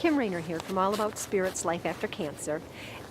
Kim Rayner here from All About Spirits, Life After Cancer,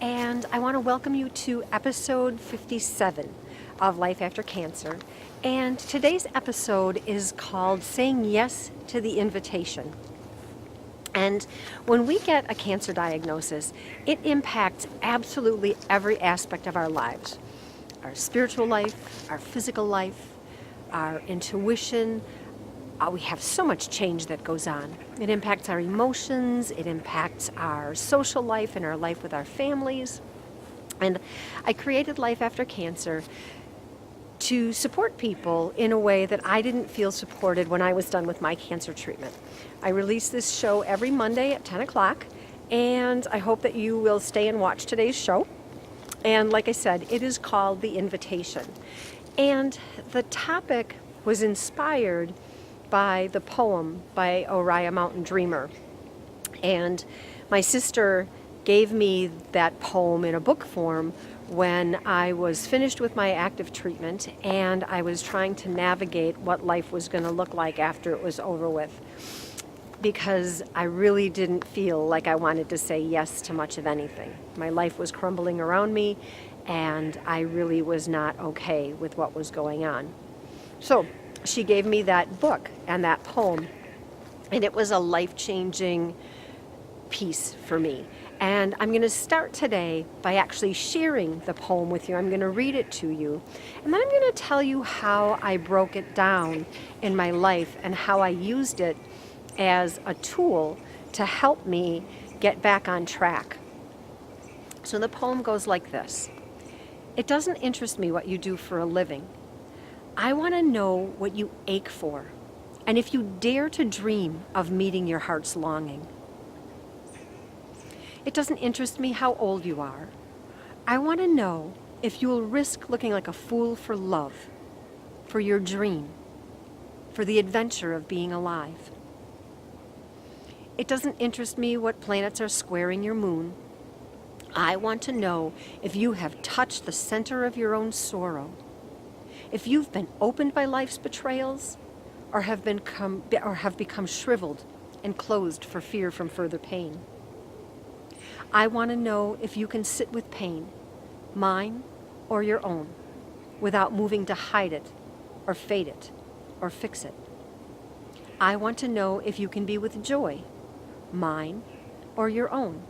and I want to welcome you to episode 57 of Life After Cancer. And today's episode is called Saying Yes to the Invitation. And when we get a cancer diagnosis, it impacts absolutely every aspect of our lives. Our spiritual life, our physical life, our intuition. We have so much change that goes on. It impacts our emotions, it impacts our social life and our life with our families. And I created Life After Cancer to support people in a way that I didn't feel supported when I was done with my cancer treatment. I release this show every Monday at 10 o'clock, and I hope that you will stay and watch today's show. And like I said, it is called The Invitation. And the topic was inspired by the poem by Oriah Mountain Dreamer. And my sister gave me that poem in a book form when I was finished with my active treatment and I was trying to navigate what life was going to look like after it was over with, because I really didn't feel like I wanted to say yes to much of anything. My life was crumbling around me and I really was not okay with what was going on. So she gave me that book and that poem, and it was a life-changing piece for me. And I'm going to start today by actually sharing the poem with you. I'm going to read it to you, and then I'm going to tell you how I broke it down in my life and how I used it as a tool to help me get back on track. So the poem goes like this. It doesn't interest me what you do for a living. I want to know what you ache for, and if you dare to dream of meeting your heart's longing. It doesn't interest me how old you are. I want to know if you will risk looking like a fool for love, for your dream, for the adventure of being alive. It doesn't interest me what planets are squaring your moon. I want to know if you have touched the center of your own sorrow, if you've been opened by life's betrayals, or have become shriveled and closed for fear from further pain. I want to know if you can sit with pain, mine or your own, without moving to hide it, or fade it, or fix it. I want to know if you can be with joy, mine or your own,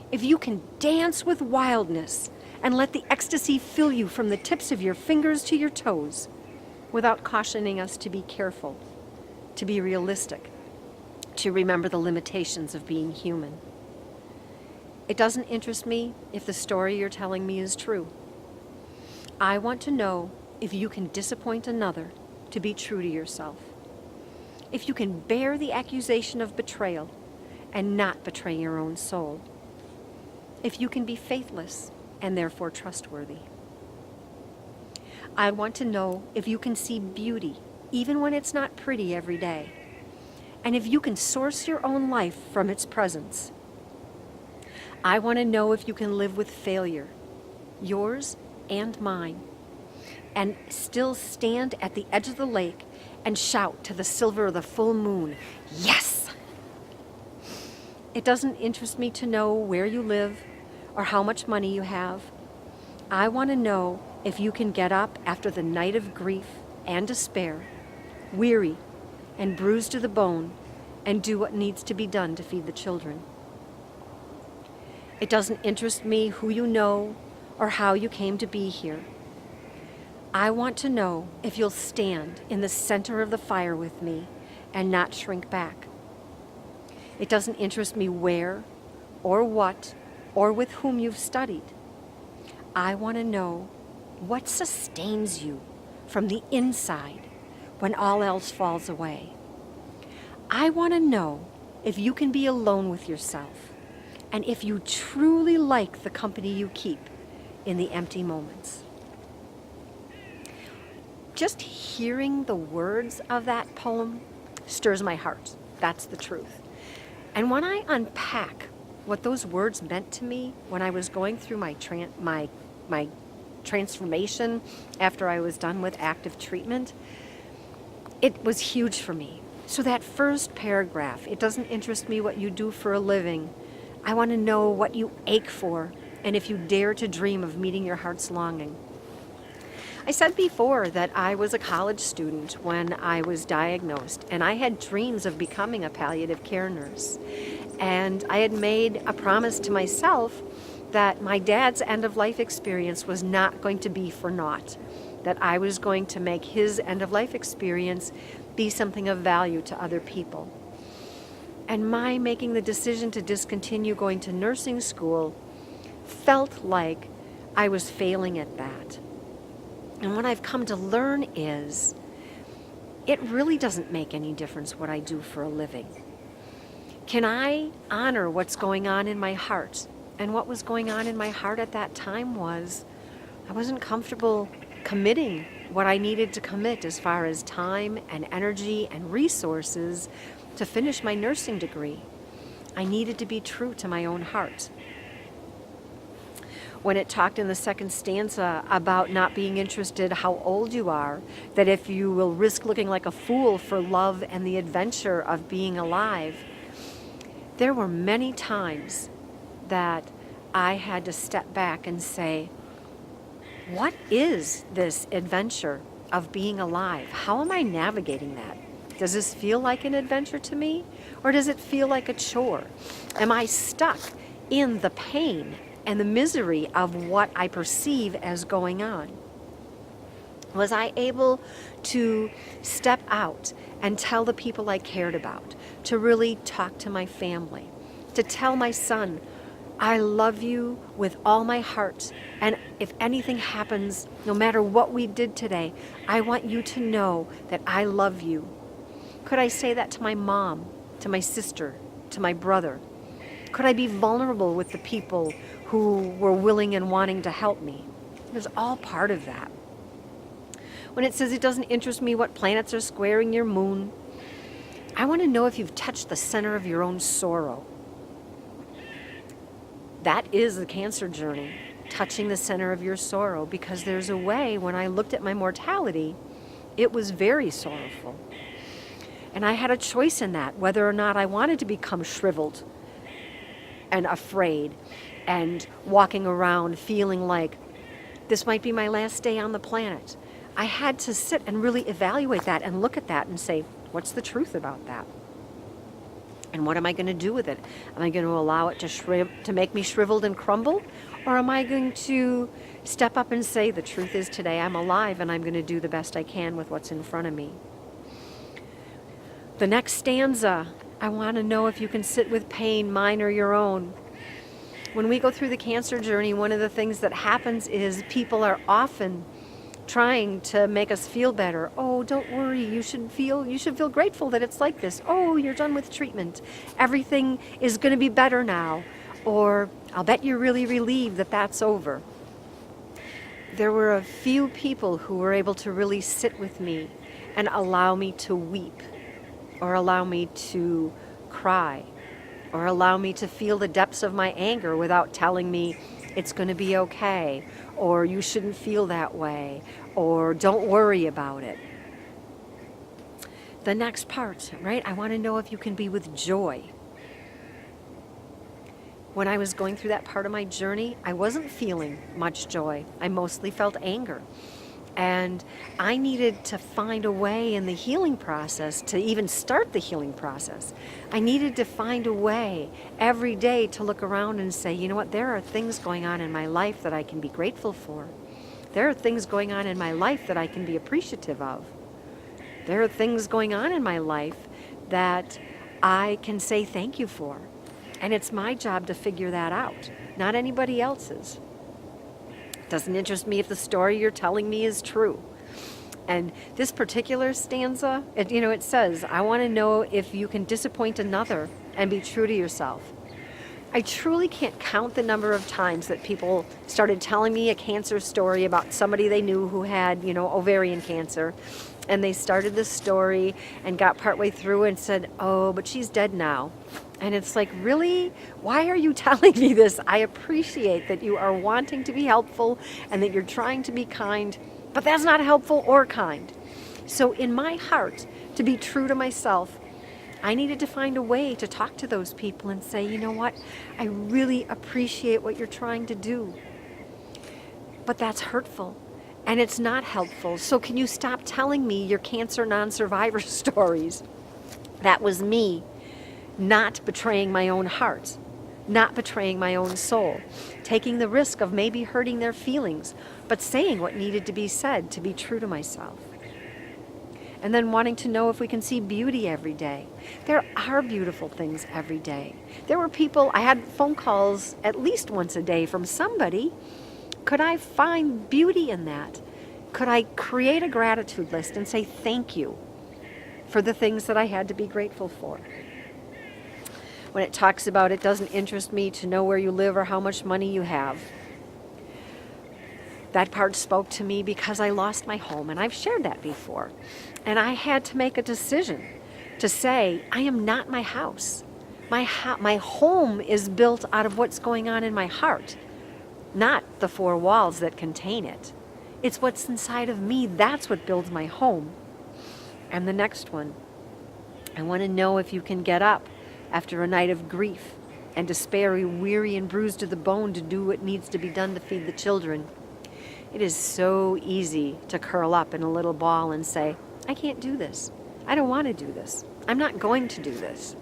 if you can dance with wildness and let the ecstasy fill you from the tips of your fingers to your toes, without cautioning us to be careful, to be realistic, to remember the limitations of being human. It doesn't interest me if the story you're telling me is true. I want to know if you can disappoint another to be true to yourself, if you can bear the accusation of betrayal and not betray your own soul, if you can be faithless and therefore trustworthy. I want to know if you can see beauty even when it's not pretty every day, and if you can source your own life from its presence. I want to know if you can live with failure, yours and mine, and still stand at the edge of the lake and shout to the silver of the full moon, yes! It doesn't interest me to know where you live or how much money you have. I want to know if you can get up after the night of grief and despair, weary and bruised to the bone, and do what needs to be done to feed the children. It doesn't interest me who you know or how you came to be here. I want to know if you'll stand in the center of the fire with me and not shrink back. It doesn't interest me where or what or with whom you've studied. I want to know what sustains you from the inside when all else falls away. I want to know if you can be alone with yourself and if you truly like the company you keep in the empty moments. Just hearing the words of that poem stirs my heart. That's the truth. And when I unpack what those words meant to me when I was going through my transformation after I was done with active treatment, it was huge for me. So that first paragraph, it doesn't interest me what you do for a living. I want to know what you ache for, and if you dare to dream of meeting your heart's longing. I said before that I was a college student when I was diagnosed, and I had dreams of becoming a palliative care nurse. And I had made a promise to myself that my dad's end-of-life experience was not going to be for naught, that I was going to make his end-of-life experience be something of value to other people. And my making the decision to discontinue going to nursing school felt like I was failing at that. And what I've come to learn is it really doesn't make any difference what I do for a living. Can I honor what's going on in my heart? And what was going on in my heart at that time was I wasn't comfortable committing what I needed to commit as far as time and energy and resources to finish my nursing degree. I needed to be true to my own heart. When it talked in the second stanza about not being interested how old you are, that if you will risk looking like a fool for love and the adventure of being alive, there were many times that I had to step back and say, what is this adventure of being alive? How am I navigating that? Does this feel like an adventure to me? Or does it feel like a chore? Am I stuck in the pain and the misery of what I perceive as going on? Was I able to step out and tell the people I cared about, to really talk to my family, to tell my son, I love you with all my heart, and if anything happens, no matter what we did today, I want you to know that I love you? Could I say that to my mom, to my sister, to my brother? Could I be vulnerable with the people who were willing and wanting to help me? It was all part of that. When it says it doesn't interest me what planets are squaring your moon, I want to know if you've touched the center of your own sorrow. That is the Cancer journey, touching the center of your sorrow, because there's a way, when I looked at my mortality, it was very sorrowful. And I had a choice in that, whether or not I wanted to become shriveled and afraid and walking around feeling like this might be my last day on the planet. I had to sit and really evaluate that and look at that and say, what's the truth about that? And what am I going to do with it? Am I going to allow it to make me shriveled and crumble? Or am I going to step up and say, the truth is today I'm alive and I'm going to do the best I can with what's in front of me? The next stanza, I want to know if you can sit with pain, mine or your own. When we go through the Cancer journey, one of the things that happens is people are often trying to make us feel better. Oh, don't worry, you should feel grateful that it's like this. Oh, you're done with treatment. Everything is going to be better now. Or I'll bet you're really relieved that that's over. There were a few people who were able to really sit with me and allow me to weep, or allow me to cry, or allow me to feel the depths of my anger without telling me it's going to be okay, or you shouldn't feel that way, or don't worry about it. The next part, right? I want to know if you can be with joy. When I was going through that part of my journey, I wasn't feeling much joy. I mostly felt anger. And I needed to find a way in the healing process to even start the healing process. I needed to find a way every day to look around and say, you know what, there are things going on in my life that I can be grateful for. There are things going on in my life that I can be appreciative of. There are things going on in my life that I can say thank you for. And it's my job to figure that out, not anybody else's. Doesn't interest me if the story you're telling me is true. And this particular stanza, it says, I want to know if you can disappoint another and be true to yourself. I truly can't count the number of times that people started telling me a cancer story about somebody they knew who had, ovarian cancer. And they started this story and got partway through and said, oh, but she's dead now. And it's like, really? Why are you telling me this? I appreciate that you are wanting to be helpful and that you're trying to be kind, but that's not helpful or kind. So in my heart, to be true to myself I needed to find a way to talk to those people and say, you know what, I really appreciate what you're trying to do, but that's hurtful and it's not helpful. So can you stop telling me your cancer non-survivor stories? That was me not betraying my own heart, not betraying my own soul, taking the risk of maybe hurting their feelings, but saying what needed to be said to be true to myself. And then wanting to know if we can see beauty every day. There are beautiful things every day. There were people, I had phone calls at least once a day from somebody. Could I find beauty in that? Could I create a gratitude list and say thank you for the things that I had to be grateful for? When it talks about it doesn't interest me to know where you live or how much money you have. That part spoke to me because I lost my home, and I've shared that before. And I had to make a decision to say, I am not my house. My home is built out of what's going on in my heart, not the four walls that contain it. It's what's inside of me. That's what builds my home. And the next one, I want to know if you can get up after a night of grief and despair, weary and bruised to the bone, to do what needs to be done to feed the children. It is so easy to curl up in a little ball and say, I can't do this. I don't want to do this. I'm not going to do this.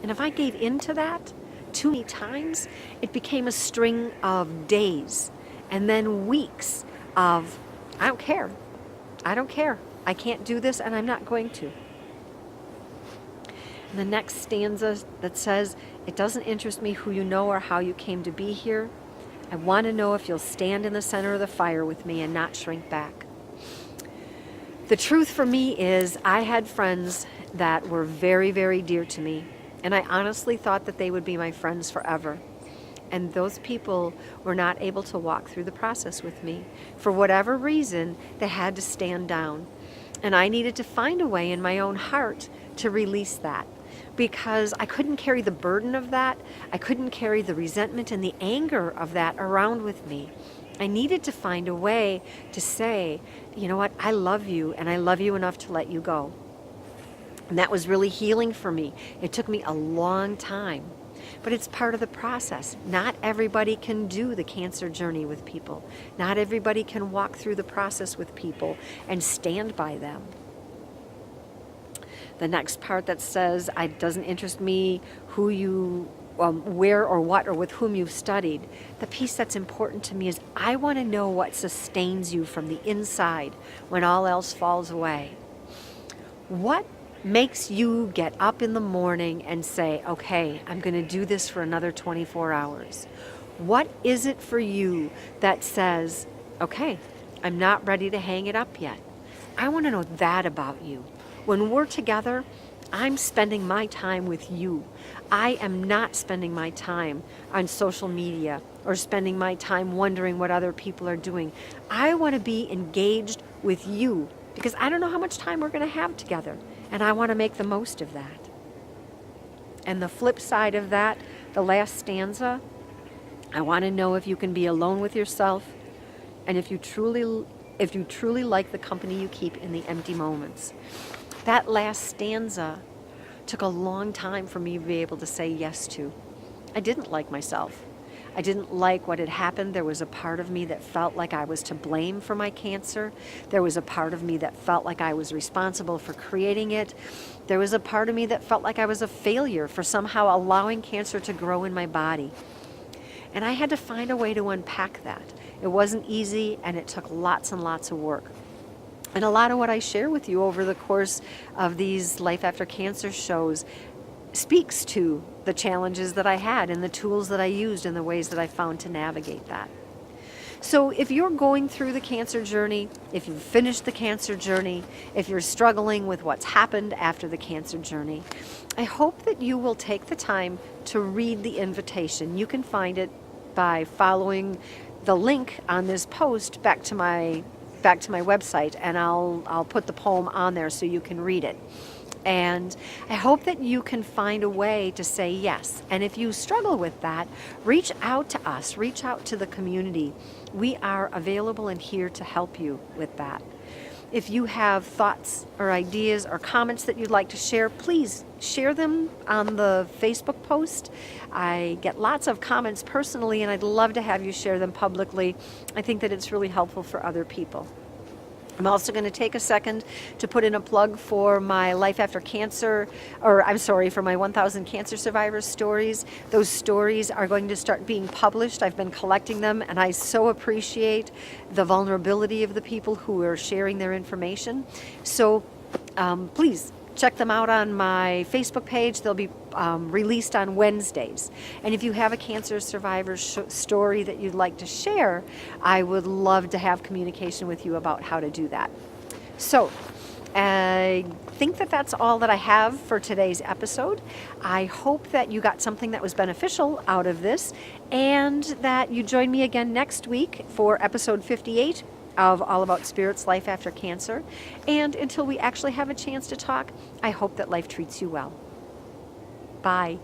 And if I gave into that too many times, it became a string of days and then weeks of, I don't care. I don't care. I can't do this and I'm not going to. And the next stanza that says, it doesn't interest me who you know or how you came to be here. I want to know if you'll stand in the center of the fire with me and not shrink back. The truth for me is I had friends that were very, very dear to me, and I honestly thought that they would be my friends forever. And those people were not able to walk through the process with me. For whatever reason, they had to stand down. And I needed to find a way in my own heart to release that, because I couldn't carry the burden of that. I couldn't carry the resentment and the anger of that around with me. I needed to find a way to say, you know what, I love you and I love you enough to let you go. And that was really healing for me. It took me a long time, but it's part of the process. Not everybody can do the cancer journey with people. Not everybody can walk through the process with people and stand by them. The next part that says, it doesn't interest me who you, where or what or with whom you've studied. The piece that's important to me is I want to know what sustains you from the inside when all else falls away. What makes you get up in the morning and say, okay, I'm going to do this for another 24 hours? What is it for you that says, okay, I'm not ready to hang it up yet? I want to know that about you. When we're together, I'm spending my time with you. I am not spending my time on social media or spending my time wondering what other people are doing. I want to be engaged with you because I don't know how much time we're going to have together, and I want to make the most of that. And the flip side of that, the last stanza, I want to know if you can be alone with yourself and if you truly like the company you keep in the empty moments. That last stanza took a long time for me to be able to say yes to. I didn't like myself. I didn't like what had happened. There was a part of me that felt like I was to blame for my cancer. There was a part of me that felt like I was responsible for creating it. There was a part of me that felt like I was a failure for somehow allowing cancer to grow in my body. And I had to find a way to unpack that. It wasn't easy, and it took lots and lots of work. And a lot of what I share with you over the course of these Life After Cancer shows speaks to the challenges that I had and the tools that I used and the ways that I found to navigate that. So if you're going through the cancer journey, if you've finished the cancer journey, if you're struggling with what's happened after the cancer journey, I hope that you will take the time to read the invitation. You can find it by following the link on this post back to my website, and I'll put the poem on there so you can read it. And I hope that you can find a way to say yes. And if you struggle with that, reach out to us, reach out to the community. We are available and here to help you with that. If you have thoughts or ideas or comments that you'd like to share, please share them on the Facebook post. I get lots of comments personally, and I'd love to have you share them publicly. I think that it's really helpful for other people. I'm also going to take a second to put in a plug for my Life After Cancer, for my 1,000 Cancer Survivors stories. Those stories are going to start being published. I've been collecting them, and I so appreciate the vulnerability of the people who are sharing their information. So please check them out on my Facebook page. They'll be released on Wednesdays. And if you have a cancer survivor story that you'd like to share, I would love to have communication with you about how to do that. So I think that that's all that I have for today's episode. I hope that you got something that was beneficial out of this, and that you join me again next week for episode 58 of All About Spirits, Life After Cancer. And until we actually have a chance to talk, I hope that life treats you well. Bye.